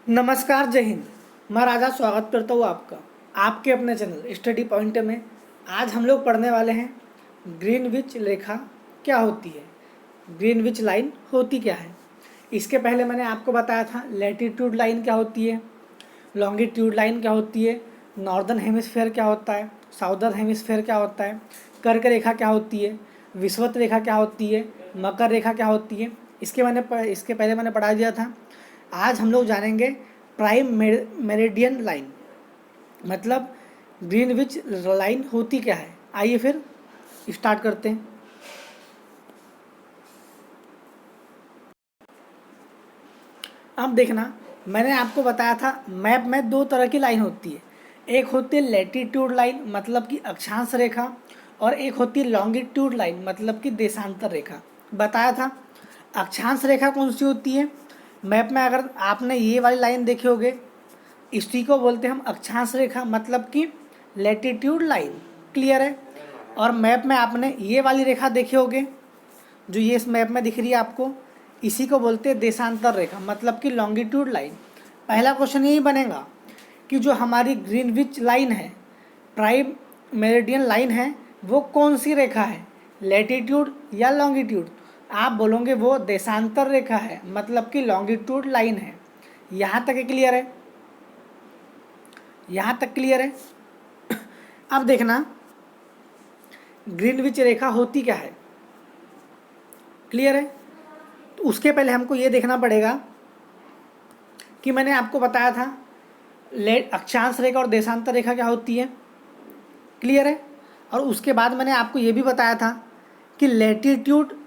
नमस्कार, जय हिंद। मैं राजा स्वागत करता हूँ आपका आपके अपने चैनल स्टडी पॉइंट में। आज हम लोग पढ़ने वाले हैं ग्रीनविच रेखा क्या होती है, ग्रीनविच लाइन होती क्या है। इसके पहले मैंने आपको बताया था लैटिट्यूड लाइन क्या होती है, लॉन्गिट्यूड लाइन क्या होती है, नॉर्दर्न हेमिस्फेयर क्या होता है, साउदर्न हेमिस्फेयर क्या होता है, कर्क रेखा क्या होती है, विषुवत रेखा क्या होती है, मकर रेखा क्या होती है। इसके पहले मैंने पढ़ा दिया था। आज हम लोग जानेंगे प्राइम मेरिडियन लाइन, मतलब ग्रीनविच लाइन होती क्या है। आइए फिर स्टार्ट करते हैं। अब देखना, मैंने आपको बताया था मैप में दो तरह की लाइन होती है। एक होती है लैटिट्यूड लाइन, मतलब कि अक्षांश रेखा, और एक होती है लॉन्गिट्यूड लाइन, मतलब कि देशांतर रेखा। बताया था अक्षांश रेखा कौन सी होती है। मैप में अगर आपने ये वाली लाइन देखे होगे, इसी को बोलते हैं हम अक्षांश रेखा, मतलब कि लैटिट्यूड लाइन। क्लियर है। और मैप में आपने ये वाली रेखा देखे होगे, जो ये इस मैप में दिख रही है आपको, इसी को बोलते हैं देशांतर रेखा, मतलब कि लॉन्गिट्यूड लाइन। पहला क्वेश्चन यही बनेगा कि जो हमारी ग्रीनविच लाइन है, प्राइम मेरिडियन लाइन है, वो कौन सी रेखा है, लैटिट्यूड या लॉन्गिट्यूड। आप बोलोगे वो देशांतर रेखा है, मतलब कि लॉन्गिट्यूड लाइन है। यहाँ तक क्लियर है, यहाँ तक क्लियर है। अब देखना ग्रीनविच रेखा होती क्या है। क्लियर है। तो उसके पहले हमको ये देखना पड़ेगा कि मैंने आपको बताया था अक्षांश रेखा और देशांतर रेखा क्या होती है। क्लियर है। और उसके बाद मैंने आपको ये भी बताया था कि लैटिट्यूड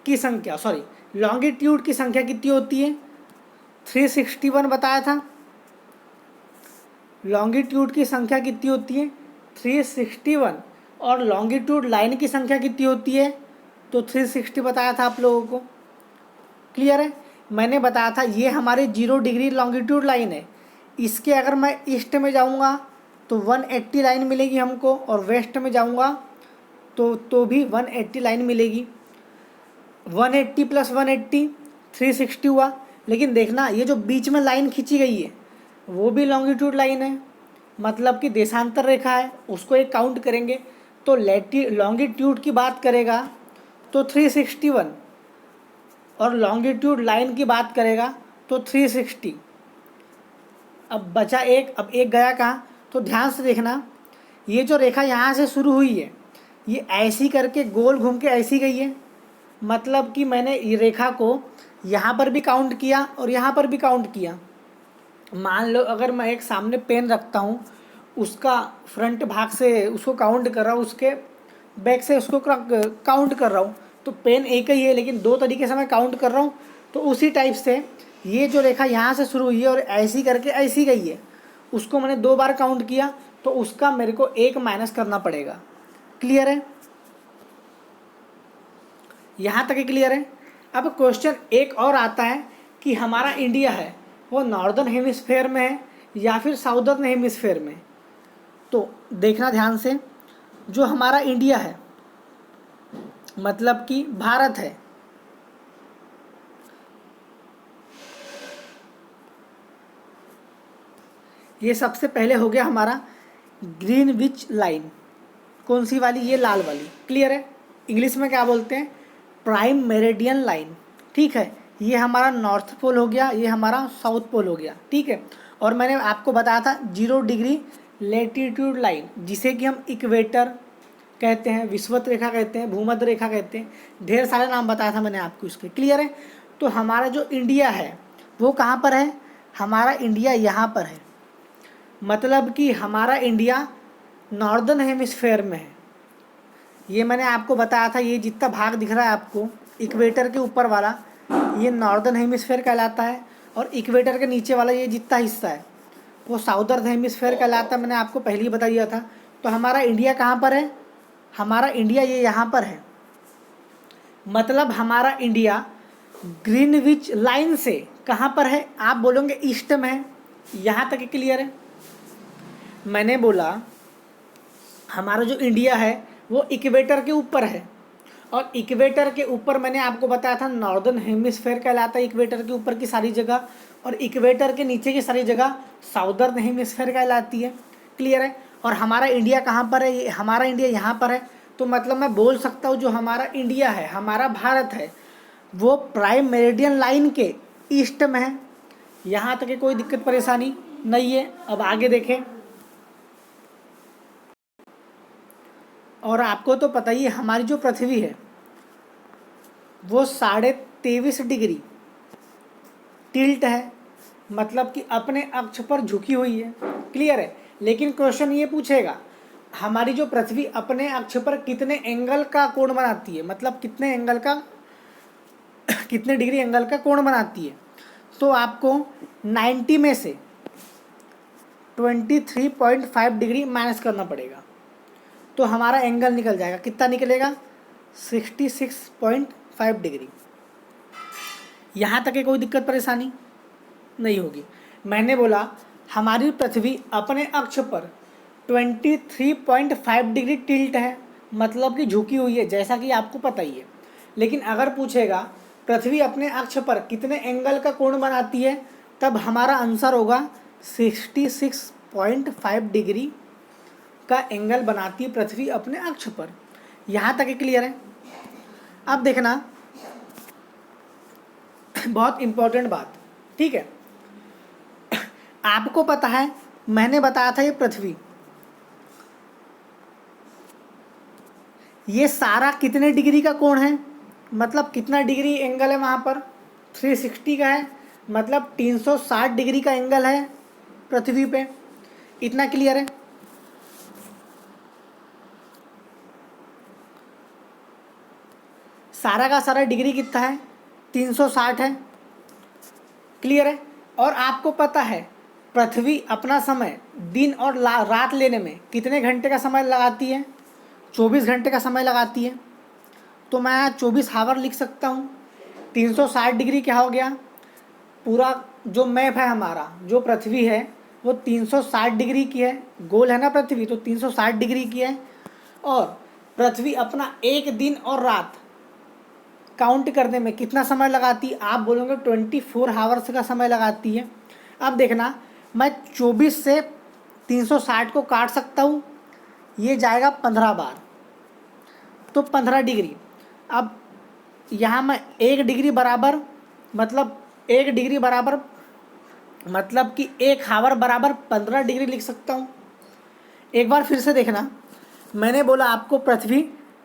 की संख्या, सॉरी, लॉन्गिट्यूड की संख्या कितनी होती है, 361 बताया था। लॉन्गिट्यूड की संख्या कितनी होती है, 361। और लॉन्गिट्यूड लाइन की संख्या कितनी होती है, तो 360 बताया था आप लोगों को। क्लियर है। मैंने बताया था ये हमारी 0 डिग्री लॉन्गिट्यूड लाइन है। इसके अगर मैं ईस्ट में जाऊंगा तो 180 लाइन मिलेगी हमको, और वेस्ट में जाऊंगा तो भी 180 लाइन मिलेगी। 180 + 180 360 हुआ। लेकिन देखना, ये जो बीच में लाइन खींची गई है वो भी लॉन्गिट्यूड लाइन है, मतलब कि देशांतर रेखा है। उसको एक काउंट करेंगे तो लॉन्गिट्यूड की बात करेगा तो 361, और लॉन्गिट्यूड लाइन की बात करेगा तो 360। अब बचा एक, अब एक गया कहाँ, तो ध्यान से देखना, ये जो रेखा यहाँ से शुरू हुई है ये ऐसी करके गोल घूम के ऐसी गई है। मतलब कि मैंने ये रेखा को यहाँ पर भी काउंट किया और यहाँ पर भी काउंट किया। मान लो अगर मैं एक सामने पेन रखता हूँ, उसका फ्रंट भाग से उसको काउंट कर रहा हूँ, उसके बैक से उसको काउंट कर रहा हूँ, तो पेन एक ही है लेकिन दो तरीके से मैं काउंट कर रहा हूँ। तो उसी टाइप से ये जो रेखा यहाँ से शुरू हुई है और ऐसी करके ऐसी गई है, उसको मैंने 2 बार काउंट किया, तो उसका मेरे को 1 माइनस करना पड़ेगा। क्लियर है। यहाँ तक ही क्लियर है। अब क्वेश्चन एक और आता है कि हमारा इंडिया है वो नॉर्दर्न हेमिस्फेयर में है या फिर साउदर्न हेमिस्फेयर में। तो देखना ध्यान से, जो हमारा इंडिया है, मतलब कि भारत है, ये सबसे पहले हो गया हमारा ग्रीनविच लाइन। कौन सी वाली, ये लाल वाली। क्लियर है। इंग्लिश में क्या बोलते हैं, प्राइम मेरिडियन लाइन। ठीक है। ये हमारा नॉर्थ पोल हो गया, ये हमारा साउथ पोल हो गया। ठीक है। और मैंने आपको बताया था 0 डिग्री लेटीट्यूड लाइन, जिसे कि हम इक्वेटर कहते हैं, विषुवत रेखा कहते हैं, भूमध्य रेखा कहते हैं, ढेर सारे नाम बताया था मैंने आपको इसके। क्लियर है। तो हमारा जो इंडिया है वो कहाँ पर है, हमारा इंडिया यहाँ पर है, मतलब कि हमारा इंडिया नॉर्दर्न हेमिस्फेयर में है। ये मैंने आपको बताया था, ये जितना भाग दिख रहा है आपको इक्वेटर के ऊपर वाला, ये नॉर्दर्न हेमिस्फेयर कहलाता है, और इक्वेटर के नीचे वाला ये जितना हिस्सा है वो साउदर्न हेमिस्फेयर कहलाता है। मैंने आपको पहले ही बता दिया था। तो हमारा इंडिया कहाँ पर है, हमारा इंडिया ये यहाँ पर है, मतलब हमारा इंडिया ग्रीनविच लाइन से कहाँ पर है, आप बोलोगे ईस्ट में है। यहाँ तक क्लियर है। मैंने बोला हमारा जो इंडिया है वो इक्वेटर के ऊपर है, और इक्वेटर के ऊपर मैंने आपको बताया था नॉर्दर्न हेमिस्फेयर कहलाता है इक्वेटर के ऊपर की सारी जगह, और इक्वेटर के नीचे की सारी जगह साउदर्न हेमिस्फेयर कहलाती है। क्लियर है। और हमारा इंडिया कहाँ पर है? हमारा इंडिया यहाँ पर है। तो मतलब मैं बोल सकता हूँ जो हमारा इंडिया है, हमारा भारत है, वो प्राइम मेरिडियन लाइन के ईस्ट में है। यहाँ तक कोई दिक्कत परेशानी नहीं है। अब आगे देखें। और आपको तो पता ही है हमारी जो पृथ्वी है वो 23.5 डिग्री टिल्ट है, मतलब कि अपने अक्ष पर झुकी हुई है। क्लियर है। लेकिन क्वेश्चन ये पूछेगा हमारी जो पृथ्वी अपने अक्ष पर कितने एंगल का कोण बनाती है, मतलब कितने एंगल का कितने डिग्री एंगल का कोण बनाती है। तो आपको 90 में से 23.5 डिग्री माइनस करना पड़ेगा, तो हमारा एंगल निकल जाएगा। कितना निकलेगा? 66.5 डिग्री। यहाँ तक के कोई दिक्कत परेशानी नहीं होगी। मैंने बोला हमारी पृथ्वी अपने अक्ष पर 23.5 डिग्री टिल्ट है, मतलब कि झुकी हुई है, जैसा कि आपको पता ही है। लेकिन अगर पूछेगा पृथ्वी अपने अक्ष पर कितने एंगल का कोण बनाती है, तब हमारा आंसर होगा 66.5 डिग्री का एंगल बनाती है पृथ्वी अपने अक्ष पर। यहाँ तक क्लियर है। अब देखना बहुत इम्पोर्टेंट बात, ठीक है। आपको पता है मैंने बताया था ये पृथ्वी, ये सारा कितने डिग्री का कोण है, मतलब कितना डिग्री एंगल है वहाँ पर? 360 का है, मतलब 360 डिग्री का एंगल है पृथ्वी पे। इतना क्लियर है। सारा का सारा डिग्री कितना है? 360 है। क्लियर है। और आपको पता है पृथ्वी अपना समय दिन और रात लेने में कितने घंटे का समय लगाती है? 24 घंटे का समय लगाती है। तो मैं 24 हावर लिख सकता हूँ। 360 डिग्री क्या हो गया? पूरा जो मैप है हमारा, जो पृथ्वी है वो 360 डिग्री की है। गोल है ना पृथ्वी, तो 360 डिग्री की है। और पृथ्वी अपना एक दिन और रात काउंट करने में कितना समय लगाती है? आप बोलोगे 24 हावर्स का समय लगाती है। अब देखना, मैं 24 से 360 को काट सकता हूँ, ये जाएगा 15 बार, तो 15 डिग्री। अब यहाँ मैं 1 डिग्री बराबर, मतलब 1 डिग्री बराबर मतलब कि 1 हावर बराबर 15 डिग्री लिख सकता हूँ। एक बार फिर से देखना, मैंने बोला आपको पृथ्वी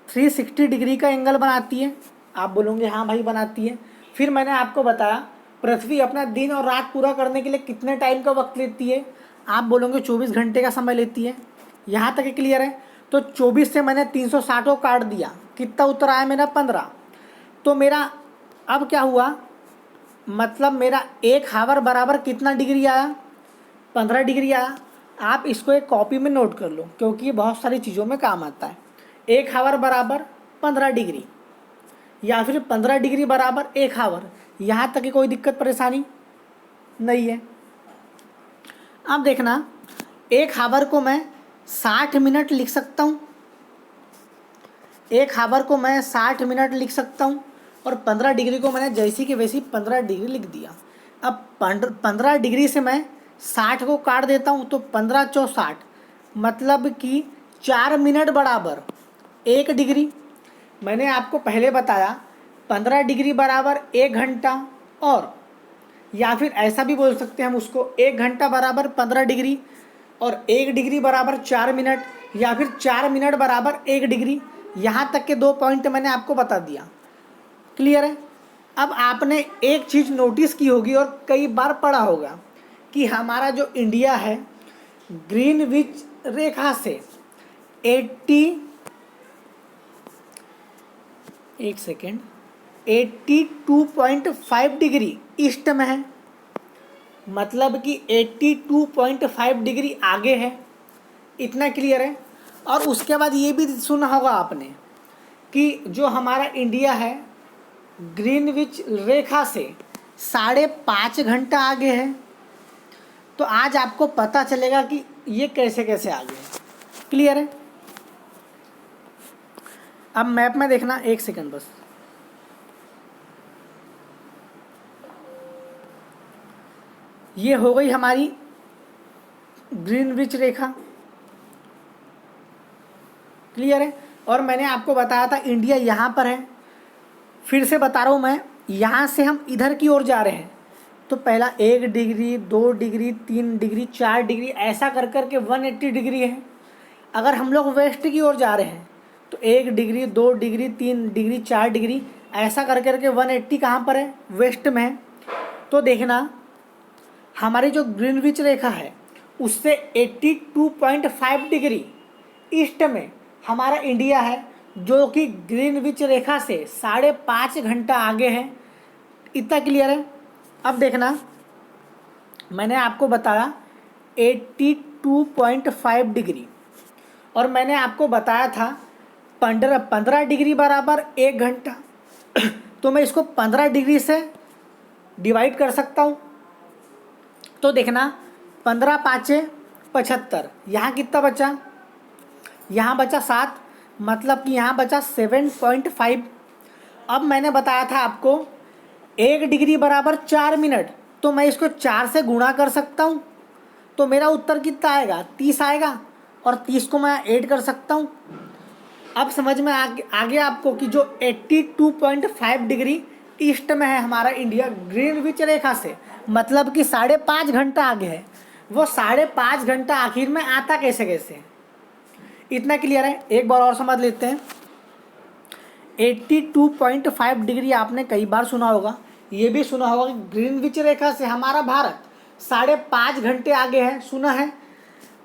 360 डिग्री का एंगल बनाती है। आप बोलोगे हाँ भाई बनाती है। फिर मैंने आपको बताया पृथ्वी अपना दिन और रात पूरा करने के लिए कितने टाइम का वक्त लेती है। आप बोलोगे 24 घंटे का समय लेती है। यहाँ तक क्लियर है। तो 24 से मैंने 360 को काट दिया, कितना उत्तर आया मेरा? 15। तो मेरा अब क्या हुआ, मतलब मेरा 1 हावर बराबर कितना डिग्री आया? 15 डिग्री आया। आप इसको एक कॉपी में नोट कर लो, क्योंकि ये बहुत सारी चीज़ों में काम आता है। 1 हावर बराबर 15 डिग्री, या फिर 15 डिग्री बराबर 1 हावर। यहाँ तक की कोई दिक्कत परेशानी नहीं है। अब देखना, 1 हावर को मैं 60 मिनट लिख सकता हूँ। 1 हावर को मैं 60 मिनट लिख सकता हूँ, और 15 डिग्री को मैंने जैसी की वैसी 15 डिग्री लिख दिया। अब 15 डिग्री से मैं 60 को काट देता हूँ, तो 15 चौ 60, मतलब कि 4 मिनट बराबर 1 डिग्री। मैंने आपको पहले बताया 15 डिग्री बराबर 1 घंटा, और या फिर ऐसा भी बोल सकते हैं हम उसको, 1 घंटा बराबर 15 डिग्री, और 1 डिग्री बराबर 4 मिनट, या फिर 4 मिनट बराबर 1 डिग्री। यहाँ तक के 2 पॉइंट मैंने आपको बता दिया। क्लियर है। अब आपने एक चीज़ नोटिस की होगी और कई बार पढ़ा होगा कि हमारा जो इंडिया है ग्रीनविच रेखा से 82.5 डिग्री ईस्ट में है, मतलब कि 82.5 डिग्री आगे है। इतना क्लियर है। और उसके बाद ये भी सुना होगा आपने कि जो हमारा इंडिया है ग्रीनविच रेखा से 5.5 घंटा आगे है। तो आज आपको पता चलेगा कि ये कैसे कैसे आगे है। क्लियर है। अब मैप में देखना, एक सेकंड बस। ये हो गई हमारी ग्रीनविच रेखा, क्लियर है। और मैंने आपको बताया था इंडिया यहाँ पर है। फिर से बता रहा हूँ मैं, यहाँ से हम इधर की ओर जा रहे हैं तो पहला 1 डिग्री, 2 डिग्री, 3 डिग्री, 4 डिग्री, ऐसा कर कर के 180 डिग्री है। अगर हम लोग वेस्ट की ओर जा रहे हैं तो 1 डिग्री, 2 डिग्री, 3 डिग्री, 4 डिग्री, ऐसा कर कर के 180 कहाँ पर है? वेस्ट में है। तो देखना हमारी जो ग्रीनविच रेखा है उससे 82.5 डिग्री ईस्ट में हमारा इंडिया है, जो कि ग्रीनविच रेखा से 5.5 घंटा आगे है। इतना क्लियर है। अब देखना मैंने आपको बताया 82.5 डिग्री, और मैंने आपको बताया था 15 डिग्री बराबर 1 घंटा। तो मैं इसको 15 डिग्री से डिवाइड कर सकता हूँ। तो देखना 15 पाँचे 75, यहाँ कितना बचा? यहाँ बचा 7, मतलब कि यहाँ बचा 7.5। अब मैंने बताया था आपको 1 डिग्री बराबर 4 मिनट, तो मैं इसको 4 से गुणा कर सकता हूँ। तो मेरा उत्तर कितना आएगा? 30 आएगा, और 30 को मैं ऐड कर सकता हूँ। अब समझ में आ गया आपको कि जो 82.5 डिग्री ईस्ट में है हमारा इंडिया ग्रीनविच रेखा से, मतलब कि 5.5 घंटा आगे है। वो 5.5 घंटा आखिर में आता कैसे कैसे? इतना क्लियर है। एक बार और समझ लेते हैं। 82.5 डिग्री आपने कई बार सुना होगा, ये भी सुना होगा कि ग्रीनविच रेखा से हमारा भारत 5.5 घंटे आगे है, सुना है।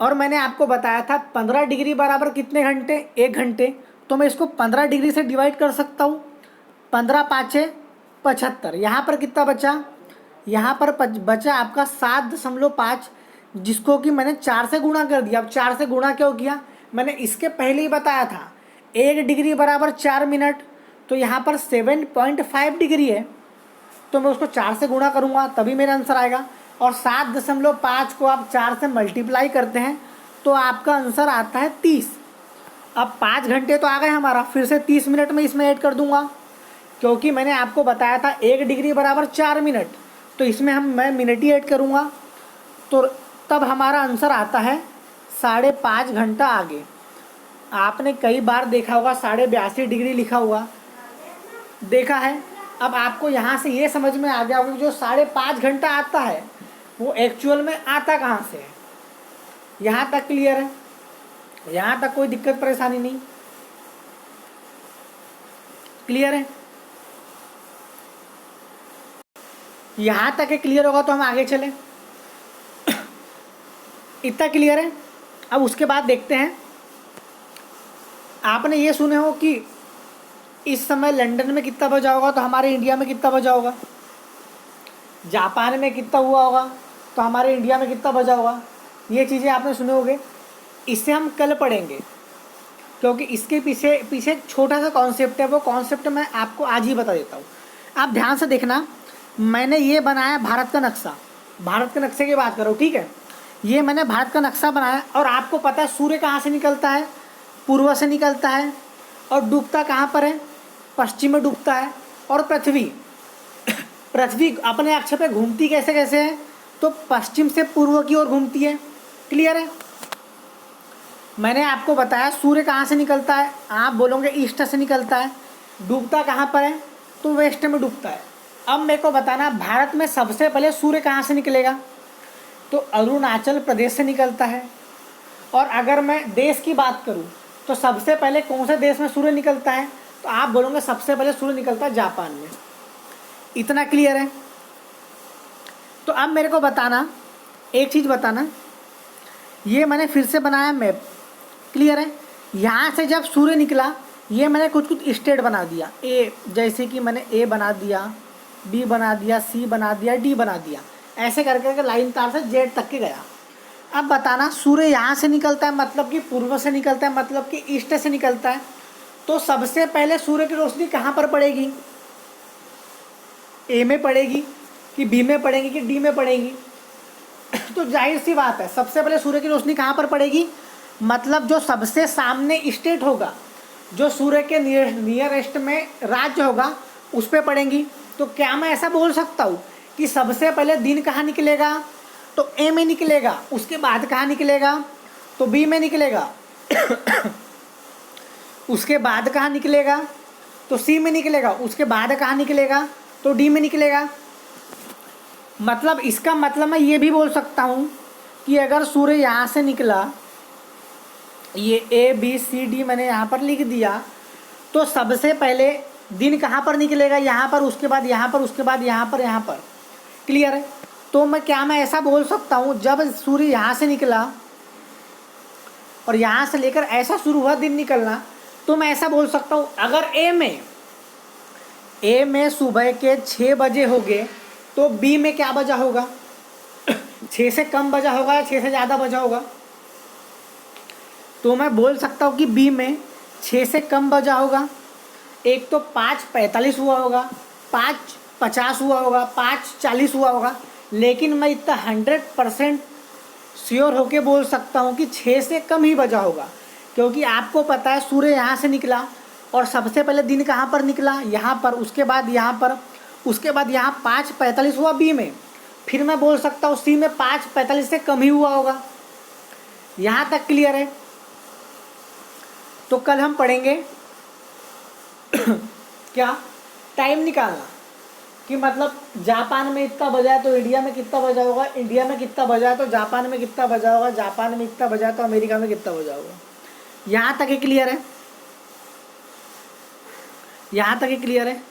और मैंने आपको बताया था 15 डिग्री बराबर कितने घंटे? 1 घंटे। तो मैं इसको 15 डिग्री से डिवाइड कर सकता हूँ। 15 पाँचे 75, यहाँ पर कितना बचा? यहाँ पर बचा आपका 7.5, जिसको कि मैंने 4 से गुणा कर दिया। अब 4 से गुणा क्यों किया? मैंने इसके पहले ही बताया था 1 डिग्री बराबर 4 मिनट, तो यहाँ पर 7.5 डिग्री है, तो मैं उसको 4 से गुणा करूँगा तभी मेरा आंसर आएगा। और 7.5 को आप 4 से मल्टीप्लाई करते हैं तो आपका आंसर आता है 30। अब 5 घंटे तो आ गए हमारा, फिर से 30 मिनट में इसमें ऐड कर दूंगा, क्योंकि मैंने आपको बताया था 1 डिग्री बराबर 4 मिनट, तो इसमें मैं मिनट ही ऐड करूँगा, तो तब हमारा आंसर आता है 5.5 घंटा आगे। आपने कई बार देखा होगा 82.5 डिग्री लिखा हुआ, देखा है। अब आपको यहाँ से ये समझ में आ गया होगा कि जो 5.5 घंटा आता है वो एक्चुअल में आता कहाँ से है। यहाँ तक क्लियर है? यहाँ तक कोई दिक्कत परेशानी नहीं? क्लियर है? यहाँ तक क्लियर होगा तो हम आगे चलें। इतना क्लियर है। अब उसके बाद देखते हैं, आपने ये सुने हो कि इस समय लंदन में कितना बजा होगा तो हमारे इंडिया में कितना बजा होगा, जापान में कितना हुआ होगा तो हमारे इंडिया में कितना बजा होगा। ये चीज़ें आपने सुने होंगे। इससे हम कल पढ़ेंगे, क्योंकि इसके पीछे एक छोटा सा कॉन्सेप्ट है, वो कॉन्सेप्ट मैं आपको आज ही बता देता हूँ। आप ध्यान से देखना, मैंने ये बनाया भारत का नक्शा, भारत के नक्शे की बात करो, ठीक है। ये मैंने भारत का नक्शा बनाया, और आपको पता है सूर्य कहाँ से निकलता है? पूर्व से निकलता है, और डूबता कहाँ पर है? पश्चिम में डूबता है। और पृथ्वी अपने अक्ष पे घूमती कैसे कैसे है? तो पश्चिम से पूर्व की ओर घूमती है। क्लियर है? मैंने आपको बताया सूर्य कहाँ से निकलता है, आप बोलोगे ईस्ट से निकलता है। डूबता कहाँ पर है? तो वेस्ट में डूबता है। अब मेरे को बताना, भारत में सबसे पहले सूर्य कहाँ से निकलेगा? तो अरुणाचल प्रदेश से निकलता है। और अगर मैं देश की बात करूँ तो सबसे पहले कौन से देश में सूर्य निकलता है? तो आप बोलोगे सबसे पहले सूर्य निकलता है जापान में। इतना क्लियर है? तो अब मेरे को बताना, एक चीज़ बताना, ये मैंने फिर से बनाया मैप। क्लियर है? यहाँ से जब सूर्य निकला, ये मैंने कुछ स्टेट बना दिया। ए, जैसे कि मैंने ए बना दिया, बी बना दिया, सी बना दिया, डी बना दिया, ऐसे करके लाइन तार से जेड तक के गया। अब बताना, सूर्य यहाँ से निकलता है मतलब कि पूर्व से निकलता है, मतलब कि ईस्ट से निकलता है, तो सबसे पहले सूर्य की रोशनी कहाँ पर पड़ेगी? ए में पड़ेगी कि बी में पड़ेगी कि डी में पड़ेगी? तो जाहिर सी बात है, सबसे पहले सूर्य की रोशनी कहाँ पर पड़ेगी? मतलब जो सबसे सामने स्टेट होगा जो सूर्य के नियरेस्ट में राज्य होगा उस पर पड़ेंगी। तो क्या मैं ऐसा बोल सकता हूँ कि सबसे पहले दिन कहाँ निकलेगा, तो ए में निकलेगा, उसके बाद कहाँ निकलेगा, तो बी में निकलेगा, उसके बाद कहाँ निकलेगा, तो सी में निकलेगा, उसके बाद कहाँ निकलेगा, तो डी में निकलेगा। मतलब इसका मतलब मैं ये भी बोल सकता हूँ कि अगर सूर्य यहाँ से निकला, ये ए बी सी डी मैंने यहाँ पर लिख दिया, तो सबसे पहले दिन कहाँ पर निकलेगा, यहाँ पर, उसके बाद यहाँ पर, उसके बाद यहाँ पर, यहाँ पर। क्लियर है? तो मैं ऐसा बोल सकता हूँ, जब सूर्य यहाँ से निकला और यहाँ से लेकर ऐसा शुरू हुआ दिन निकलना, तो मैं ऐसा बोल सकता हूँ अगर ए में सुबह के 6 बजे हो गए, तो बी में क्या बजा होगा, 6 से कम बजा होगा या 6 से ज़्यादा बजा होगा। तो मैं बोल सकता हूँ कि बी में 6 से कम बजा होगा। एक तो 5:45 हुआ होगा, 5:50 हुआ होगा, 5:40 हुआ होगा, लेकिन मैं इतना 100% श्योर होके बोल सकता हूँ कि 6 से कम ही बजा होगा, क्योंकि आपको पता है सूर्य यहाँ से निकला और सबसे पहले दिन कहाँ पर निकला, यहाँ पर, उसके बाद यहाँ पर, उसके बाद यहाँ 5:45 हुआ बी में, फिर मैं बोल सकता हूँ सी में 5:45 से कम ही हुआ होगा। यहाँ तक क्लियर है? तो कल हम पढ़ेंगे क्या, टाइम निकालना, कि मतलब जापान में इतना बजा है तो इंडिया में कितना बजा होगा, इंडिया में कितना बजा है तो जापान में कितना बजा होगा, जापान में इतना बजा है तो अमेरिका में कितना बजा होगा। यहाँ तक ही क्लियर है? यहाँ तक ही क्लियर है?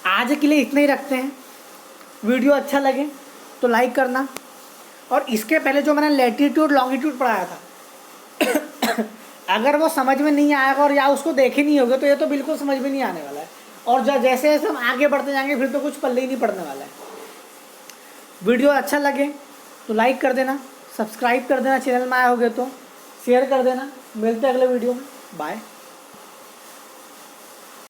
आज के लिए इतना ही रखते हैं। वीडियो अच्छा लगे तो लाइक करना। और इसके पहले जो मैंने लैटिट्यूड लॉन्गिट्यूड पढ़ाया था अगर वो समझ में नहीं आएगा और या उसको देखे नहीं होगे तो ये तो बिल्कुल समझ में नहीं आने वाला है। और जैसे जैसे हम आगे बढ़ते जाएंगे फिर तो कुछ पल्ले ही नहीं पड़ने वाला है। वीडियो अच्छा लगे तो लाइक कर देना, सब्सक्राइब कर देना, चैनल में आए होगे तो शेयर कर देना। मिलते हैं अगले वीडियो में। बाय।